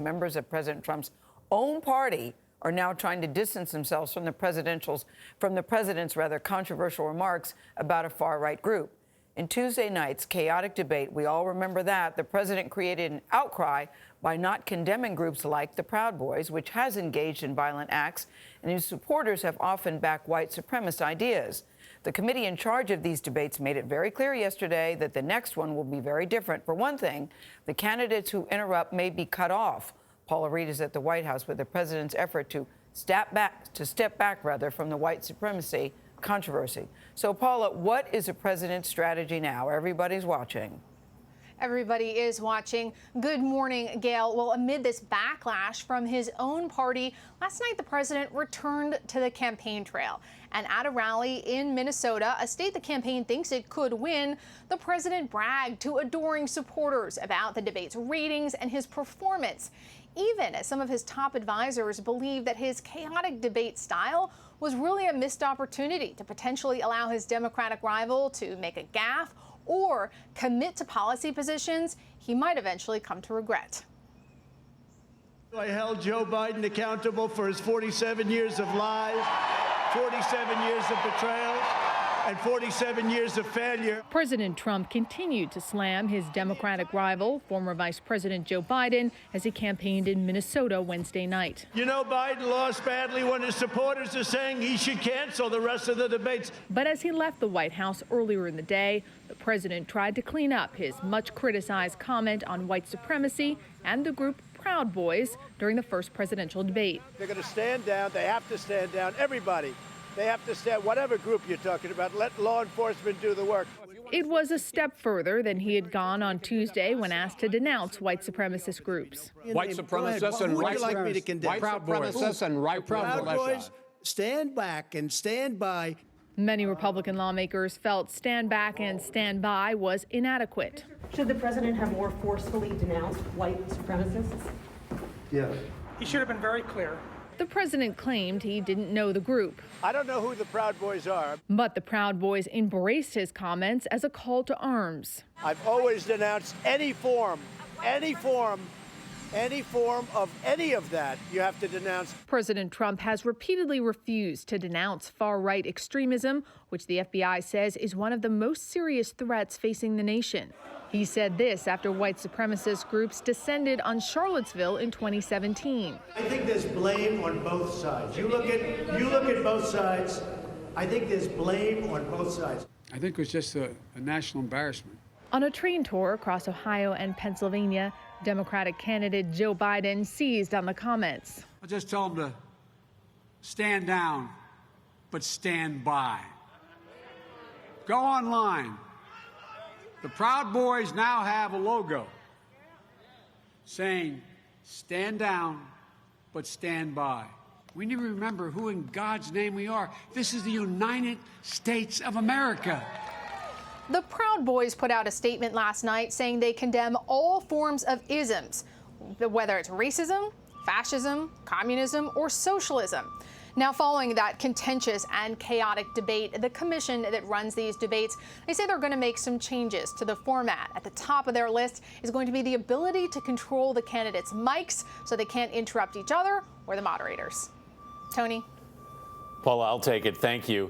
Members of President Trump's own party are now trying to distance themselves from the president's controversial remarks about a far-right group. In Tuesday night's chaotic debate, we all remember that, the president created an outcry by not condemning groups like the Proud Boys, which has engaged in violent acts and whose supporters have often backed white supremacist ideas. The committee in charge of these debates made it very clear yesterday that the next one will be very different. For one thing, the candidates who interrupt may be cut off. Paula Reid is at the White House with the president's effort to step back from the white supremacy controversy. So, Paula, what is the president's strategy now? Everybody's watching. Everybody is watching. Good morning, Gail. Well, amid this backlash from his own party, last night the president returned to the campaign trail. And at a rally in Minnesota, a state the campaign thinks it could win, the president bragged to adoring supporters about the debate's ratings and his performance, even as some of his top advisors believe that his chaotic debate style was really a missed opportunity to potentially allow his Democratic rival to make a gaffe or commit to policy positions he might eventually come to regret. I held Joe Biden accountable for his 47 years of lies, 47 years of betrayal, and 47 years of failure. President Trump continued to slam his Democratic rival, former Vice President Joe Biden, as he campaigned in Minnesota Wednesday night. You know, Biden lost badly when his supporters are saying he should cancel the rest of the debates. But as he left the White House earlier in the day, the president tried to clean up his much criticized comment on white supremacy and the group Proud Boys during the first presidential debate. They're going to stand down. They have to stand down. Everybody. They have to stand, whatever group you're talking about, let law enforcement do the work. It was a step further than he had gone on Tuesday when asked to denounce white supremacist groups. White supremacists and white supremacists and right Proud Boys. Stand back and stand by. Many Republican lawmakers felt stand back and stand by was inadequate. Should the president have more forcefully denounced white supremacists? Yes. He should have been very clear. The president claimed he didn't know the group. I don't know who the Proud Boys are. But the Proud Boys embraced his comments as a call to arms. I've always denounced any form of any of that you have to denounce. President Trump has repeatedly refused to denounce far-right extremism, which the FBI says is one of the most serious threats facing the nation. He said this after white supremacist groups descended on Charlottesville in 2017. I think there's blame on both sides. You look at both sides. I think there's blame on both sides. I think it was just a national embarrassment. On a train tour across Ohio and Pennsylvania, Democratic candidate Joe Biden seized on the comments. I'll just tell them to stand down, but stand by. Go online. The Proud Boys now have a logo saying, stand down, but stand by. We need to remember who in God's name we are. This is the United States of America. The Proud Boys put out a statement last night saying they condemn all forms of isms, whether it's racism, fascism, communism, or socialism. Now, following that contentious and chaotic debate, the commission that runs these debates, they say they're going to make some changes to the format. At the top of their list is going to be the ability to control the candidates' mics so they can't interrupt each other or the moderators. Tony? Paula, I'll take it. Thank you.